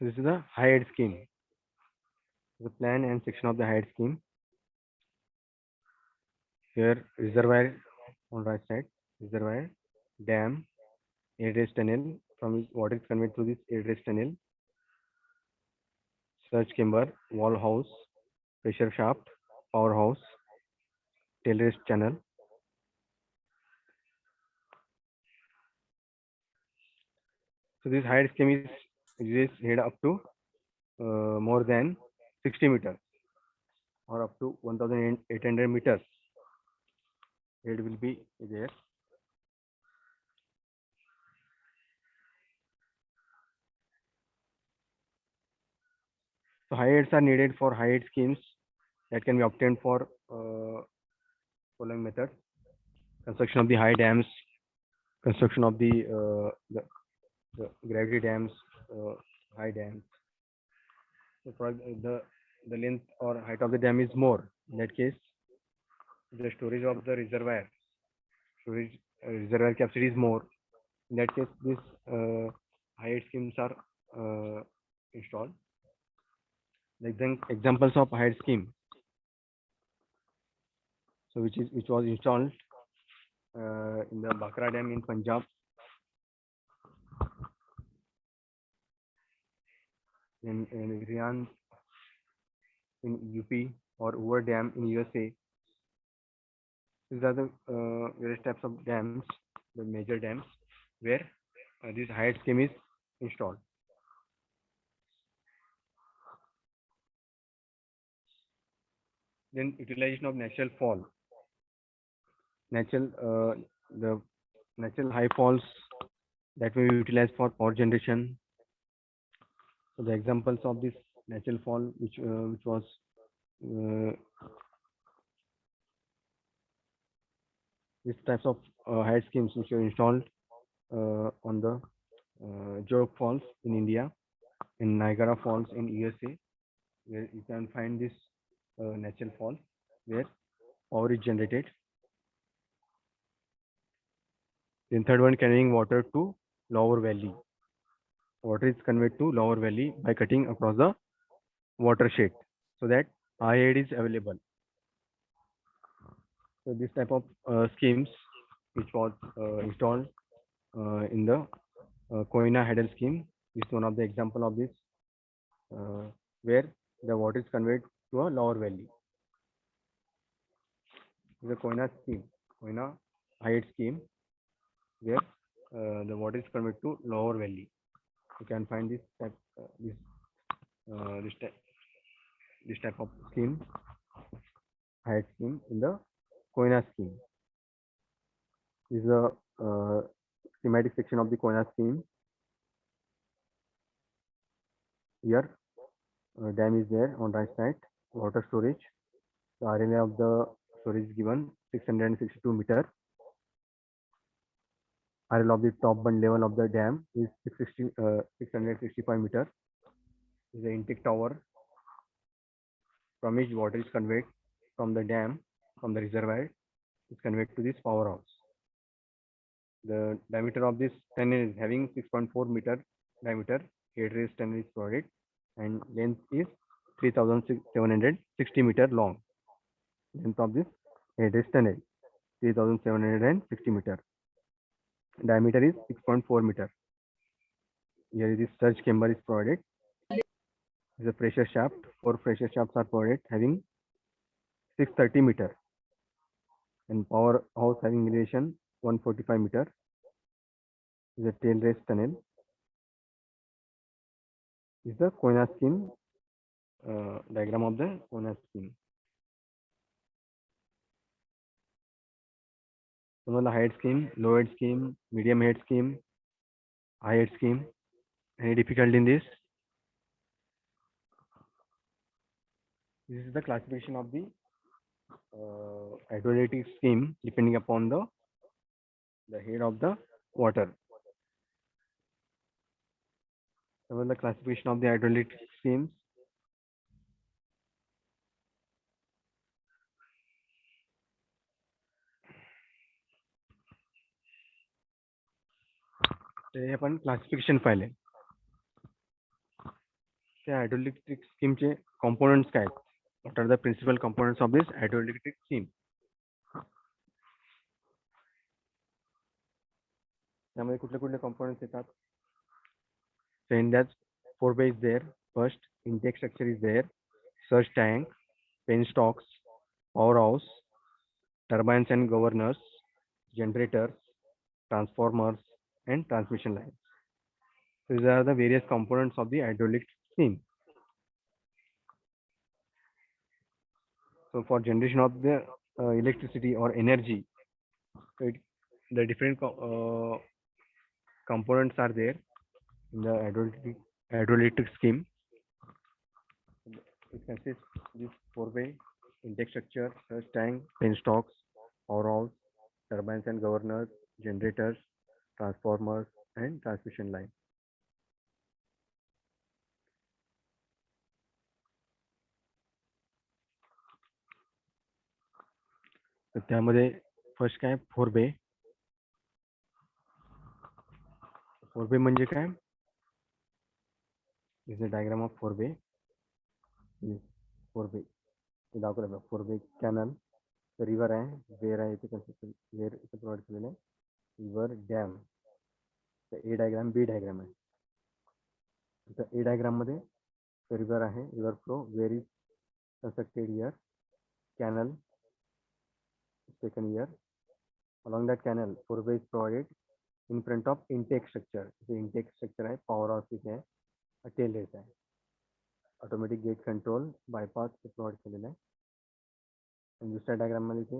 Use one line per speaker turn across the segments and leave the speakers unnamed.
So this is the HIDE scheme. The plan and section of the HIDE scheme. Here reservoir on right side, reservoir, dam, air tunnel. From which water is conveyed through this air tunnel. Surge chamber, wall house, pressure shaft, powerhouse, tail race channel. So this HIDE scheme is uses head up to more than 60 meters or up to 1,800 meters. Head will be there. So high heads are needed for high head schemes that can be obtained for following methods: construction of the high dams, construction of the gravity dams, high dams. So for the length or height of the dam is more. In that case, the storage of the storage reservoir capacity is more. In that case, these high head schemes are installed. The examples of high head scheme, so which was installed in the Bhakra Dam in Punjab, in Rian in UP, or Hoover Dam in USA. These are the various types of dams, the major dams, where this HIDE scheme is installed. Then utilization of natural fall. The natural high falls that may be utilized for power generation. So the examples of this natural fall, which was these types of HIDE schemes which are installed on the Jog Falls in India, in Niagara Falls in USA, where you can find this natural fall where power is generated. Then third one, carrying water to lower valley. Water is conveyed to lower valley by cutting across the watershed so that high head is available. So this type of schemes which was installed in the Koina Header scheme is one of the example of this, where the water is conveyed to a lower valley. This is a Koina scheme, Koina Height scheme, where the water is conveyed to lower valley. You can find this type, this type of scheme, Height scheme in the Koina scheme. This is a schematic section of the Koina scheme. Here, dam is there on right side, water storage. The area of the storage is given 662 meter. RL of the top bund level of the dam is 665 meter. This is the intake tower from which water is conveyed from the dam, from the reservoir, is conveyed to this powerhouse. The diameter of this tunnel is having 6.4 meter diameter. Head race tunnel is provided, and length is 3,760 meter long. Length of this head race tunnel 3,760 meter. Diameter is 6.4 meter. Here this surge chamber is provided. This is a pressure shaft. 4 pressure shafts are provided having 630 meter, and powerhouse having elevation 145 meter. This is a tail race tunnel. This is the Koina scheme diagram of the Koina scheme. So the height scheme, low head scheme, medium head scheme, high head scheme. Any difficulty in this? This is the classification of the hydroelectric scheme depending upon the head of the water. So the classification of the hydroelectric schemes. ते आपण classification पाहिले. त्या हायड्रोइलेक्ट्रिक स्कीमचे components काय आहेत? What are the principal components of this hydroelectric scheme? त्यामध्ये कुठले कुठले components येतात? So in that, forebay is there. First, intake structure is there. Surge tank, penstocks, powerhouse, turbines and governors, generators, transformers, and transmission lines. So these are the various components of the hydraulic scheme. So for generation of the electricity or energy, so the different components are there in the hydroelectric scheme. It consists this four-way intake structure, surge tank, penstocks, powerhouse, turbines and governors, generators, transformers, and transmission line. तर त्यामध्ये first काय forebay म्हणजे काय? Is the diagram of forebay दाखवलं forebay canal river आहे, weir आहे, इथे weir इथे प्रोव्हाइड केलेलं आहे, river dam. A diagram B diagram आहे. इथं ए डायग्राम मध्ये रिव्हर आहे, river flow, weir is constructed here, canal taken here. Along that canal, four-way is provided in front of intake structure. The intake structure है, power house है, tail race है, automatic gate control, bypass से provide केलेला आहे. आणि दुसऱ्या diagram मध्ये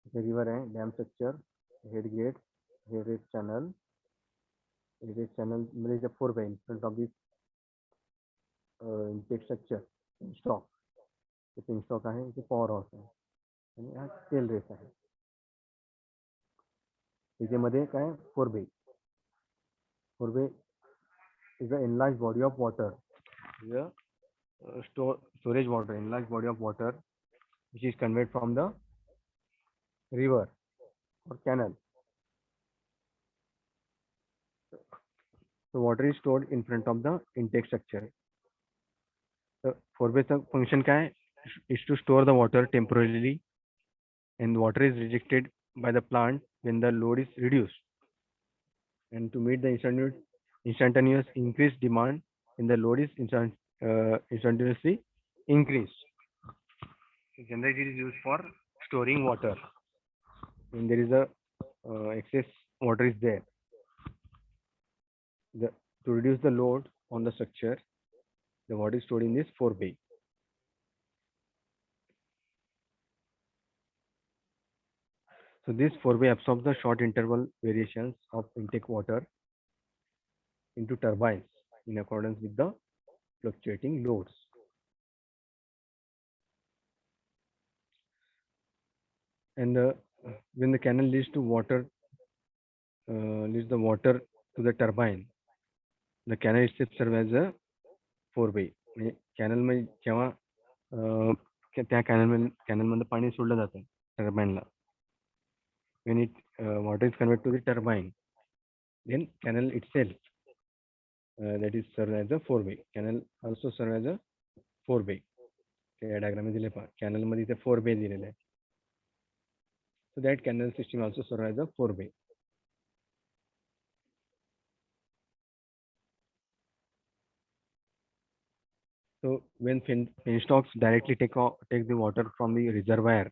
इथे रिव्हर आहे, dam structure, head gate, head race channel मध्ये forebay in front of this intake structure, stock, इथे स्टॉक आहे, इथे पॉवर हाऊस आहे आणि हा टेल रेस आहे. त्याच्यामध्ये काय forebay is an enlarged body of water, is a storage water, enlarged body of water which is conveyed from the river or canal. So water is stored in front of the intake structure. So four-way function क्या है? Is to store the water temporarily, and water is rejected by the plant when the load is reduced, and to meet the instantaneous increased demand when the load is instantaneously increased. So generator is used for storing water when there is a excess water is there. To reduce the load on the structure, the water is stored in this four bay. So this four bay absorbs the short interval variations of intake water into turbines in accordance with the fluctuating loads. And when the canal leads the water to the turbine, the canal itself serves as a four bay. Canal मध्ये जेव्हा त्या canal मध्ये पाणी सोडलं जातं टर्बाईनला, when it water is converted to the turbine, then canal itself that is served as a four bay. Canal also serve as a four bay. या diagram मध्ये दिले पहा, कॅनल मध्ये इथे फोर बे दिलेले आहे. So that canal system also serve as a four bay. So when penstocks directly take the water from the reservoir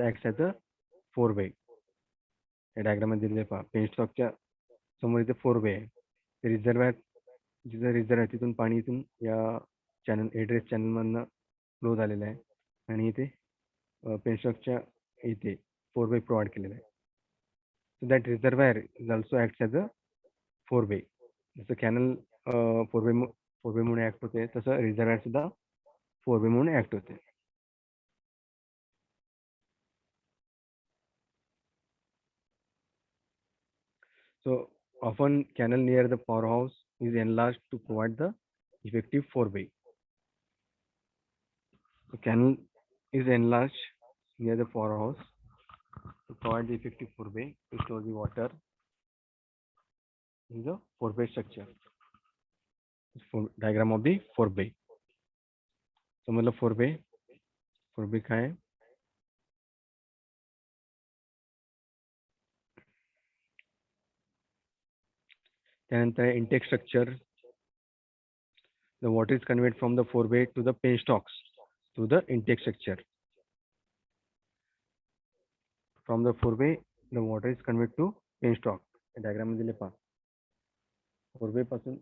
acts as a four bay. या diagram मध्ये दिलेले पहा, पेनस्टॉकच्या समोर इथे फोर वे आहे. रिझर्वायर, जिथं रिझर्व आहे तिथून पाणी इथून या चॅनल एड्रेस चॅनल मधनं फ्लो झालेलं आहे आणि इथे पेनस्टॉकच्या इथे फोर वे प्रोव्हाइड केलेलं आहे. So that reservoir is also act as a four way. जसं कॅनल फोर वे म्हणून ऍक्ट होते, तसं रिझर्वायर सुद्धा फोर वे म्हणून ऍक्ट होते. So often canal near the powerhouse is enlarged to provide the effective four bay. So canal is enlarged near the powerhouse to provide the effective four bay to store the water in the forebay structure. Diagram of the forebay. तो मतलब फोरबे का है त्यानंतर intake structure. The water is conveyed from the forebay to the penstocks to the intake structure. From the forebay, the water is conveyed to penstock. Diagram मध्ये पहा. Forebay पासून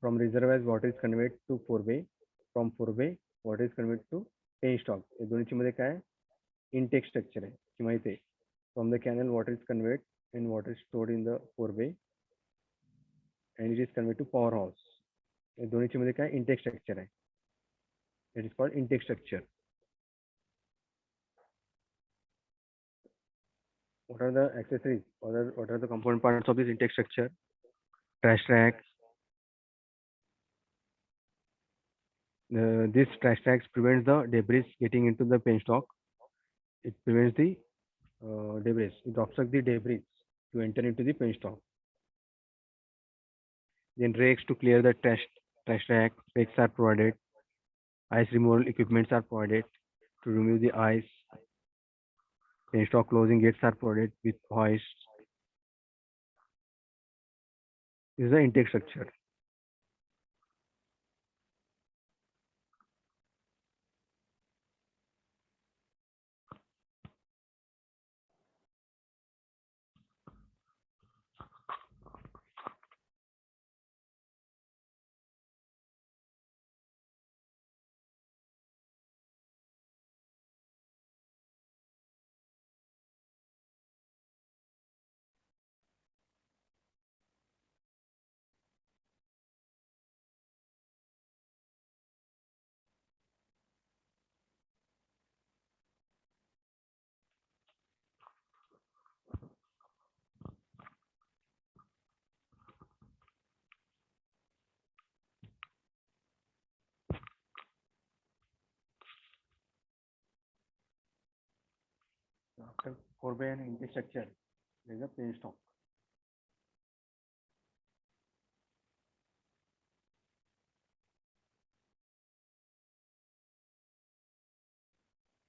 from reservoirs water is conveyed to forebay. From forebay, water is conveyed to penstock. या दोन्हीची मध्ये काय intake structure आहे की माहिती आहे. From the canal, water is conveyed and water is stored in the forebay and it is conveyed to powerhouse. या दोन्हीची मध्ये काय intake structure आहे. It is called intake structure. What are the accessories? What are the component parts of this intake structure? Trash rack. This trash racks prevents the debris getting into the penstock. It prevents the debris. It obstructs the debris to enter into the penstock. Then rakes to clear the trash rack. Rakes are provided. Ice removal equipments are provided to remove the ice. Penstock closing gates are provided with hoists. This is the intake structure. After forebay and intake structure, there is a penstock.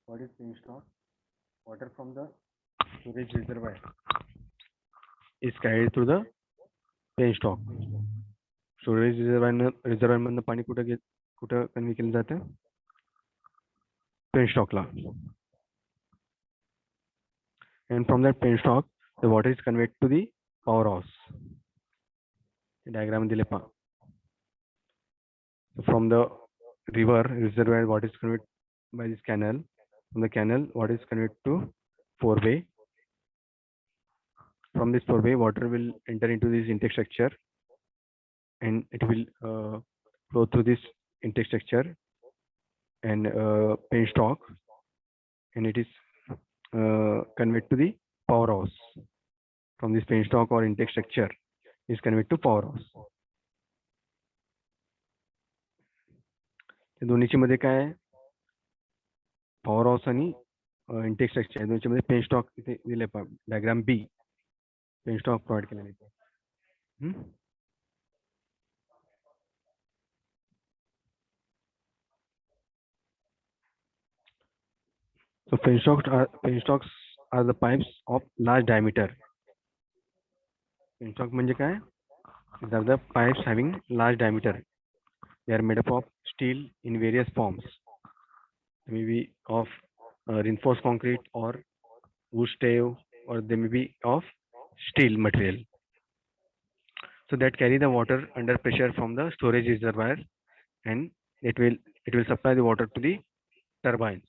What is penstock? Water from the storage reservoir is carried through the penstock. Storage reservoir मधनं पाणी कुठं convey केलं जातं penstockला. And from that penstock, the water is conveyed to the powerhouse. The diagram दिले पहा. From the river reservoir, water is conveyed by this canal. From the canal, water is conveyed to forebay. From this forebay, water will enter into this intake structure, and it will flow through this intake structure and penstock, and it is conveyed to the powerhouse. From this penstock or intake structure is conveyed to powerhouse. दोन्हीची मध्ये काय आहे powerhouse आणि intake structure दोन्हीची मध्ये penstock इथे दिले पहा diagram B penstock प्रोव्हाइड केलेले आहे. So penstocks are the pipes of large diameter. Penstock म्हणजे काय? These are the pipes having large diameter. They are made up of steel in various forms. Maybe of reinforced concrete or wood stave, or they may be of steel material. So that carry the water under pressure from the storage reservoir, and it will supply the water to the turbines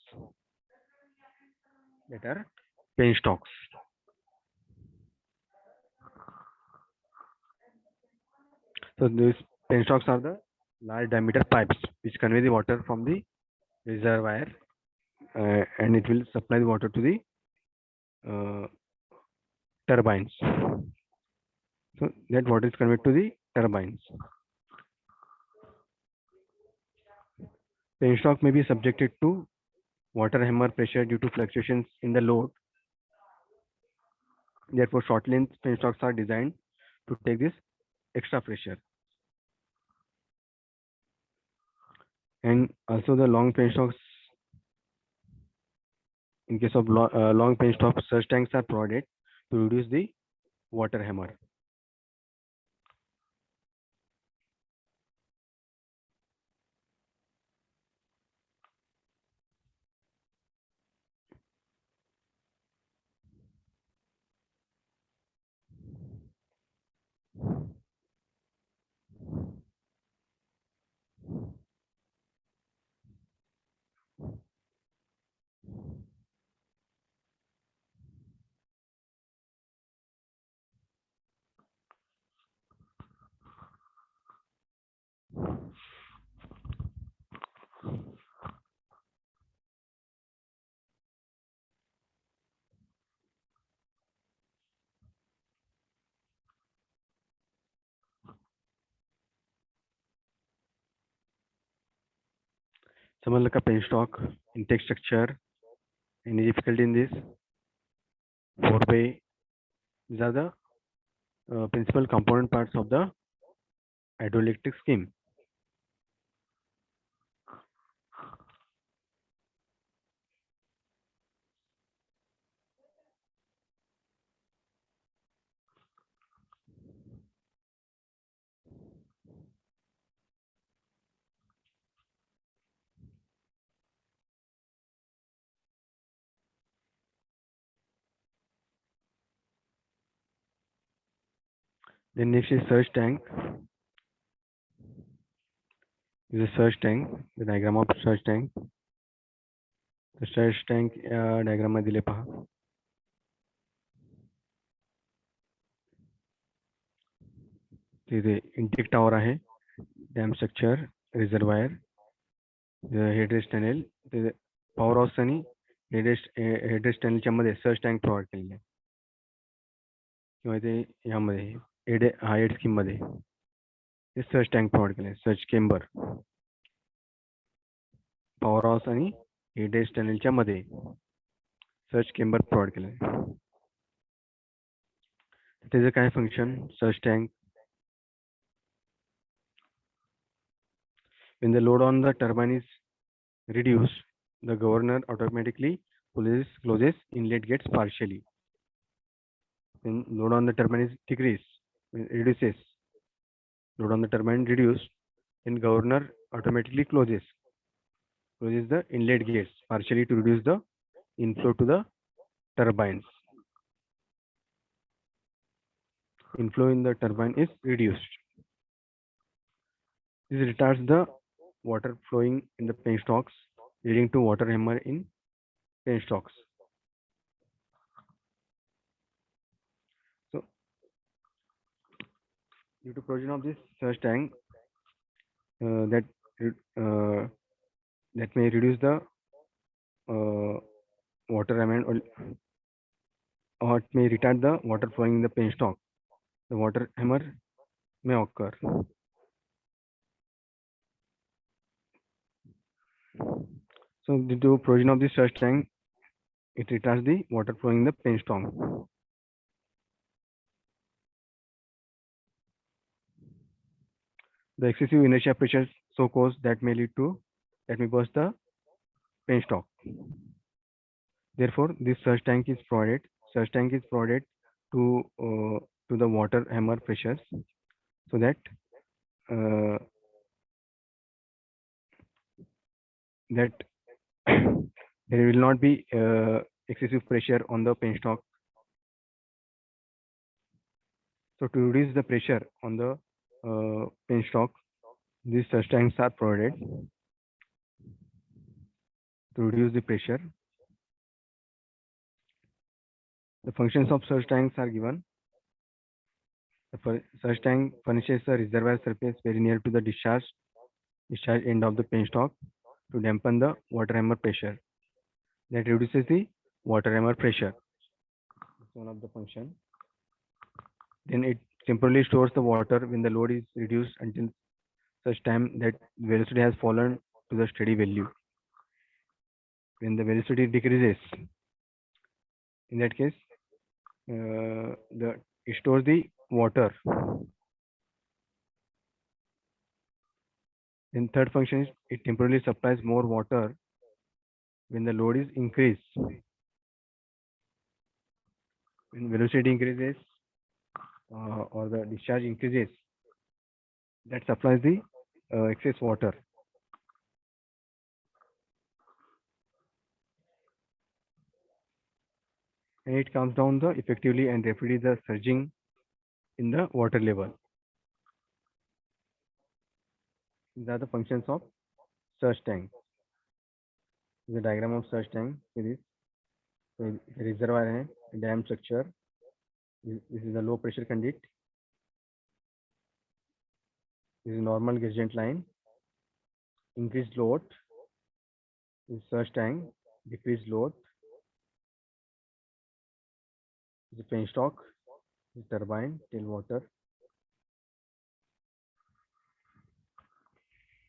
that are penstocks. So these penstocks are the large diameter pipes which convey the water from the reservoir, and it will supply the water to the turbines. So that water is conveyed to the turbines. Penstock may be subjected to water hammer pressure due to fluctuations in the load. Therefore, short length penstocks are designed to take this extra pressure. And also the long penstocks, in case of long penstock, such tanks are provided to reduce the water hammer. समझ लगा penstock intake structure. Any difficulty in this? 4 by these are the principal component parts of the hydroelectric scheme. Then next is surge tank. This is a surge tank. The diagram of surge tank. The surge tank diagram मध्ये दिले पहा. तिथे intake tower आहे, dam structure, reservoir, headrest tunnel, power house आणि headrest tunnelच्या मध्ये surge tank provide केलेले आहे. किंवा ते यामध्ये हायड स्कीम मध्ये ते सर्च टँक प्रोव्हाइड केले, सर्च चेंबर, पॉवर हाऊस आणि हेडेस टनेलच्या मध्ये सर्च चेंबर प्रोव्हाइड केले. त्याचं काय function? Search tank, when the load on the turbine is reduced, the governor automatically closes inlet gates partially. When load on the turbine is reduces, load on the turbine reduced, then governor automatically closes the inlet gates partially to reduce the inflow to the turbines. Inflow in the turbine is reduced. This retards the water flowing in the penstocks, leading to water hammer in penstocks. So, due to provision of this surge tank, that may reduce the water hammer, or it may retard the water flowing in the penstock. The water hammer may occur. So, due to provision of this surge tank, it retards the water flowing in the penstock. The excessive inertia pressure so caused that may burst the penstock. Therefore, this surge tank is provided. Surge tank is provided to the water hammer pressures, so that there will not be excessive pressure on the penstock. So to reduce the pressure on the penstock, these surge tanks are provided to reduce the pressure. The functions of surge tanks are given. The surge tank furnishes a reservoir surface very near to the discharge end of the penstock to dampen the water hammer pressure. That reduces the water hammer pressure. That's one of the function. Then it temporarily stores the water when the load is reduced until such time that velocity has fallen to the steady value. When the velocity decreases, in that case, it stores the water. In third function is it temporarily supplies more water when the load is increased. When velocity increases or the discharge increases, that supplies the excess water. And it comes down the effectively and rapidly the surging in the water level. These are the functions of surge tank. The diagram of surge tank is so the reservoir hai, dam structure. This is a low pressure conduit. This is normal gradient line. Increased load is surge tank. Decreased load is a penstock. Is turbine tailwater.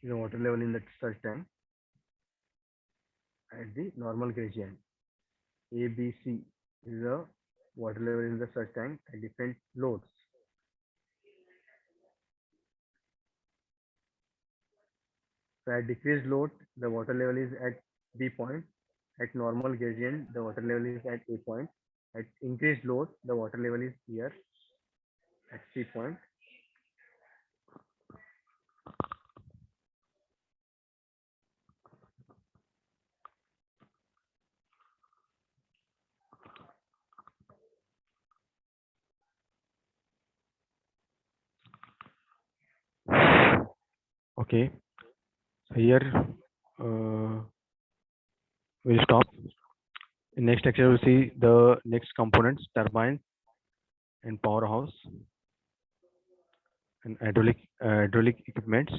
Is the water level in the surge tank at the normal gradient. A, B, C is the water level in the surge tank at different loads. So at decreased load, the water level is at B point. At normal gradient, the water level is at A point. At increased load, the water level is here at C point. Okay, so here we'll stop. In next lecture, we'll see the next components, turbine and powerhouse and hydraulic equipments.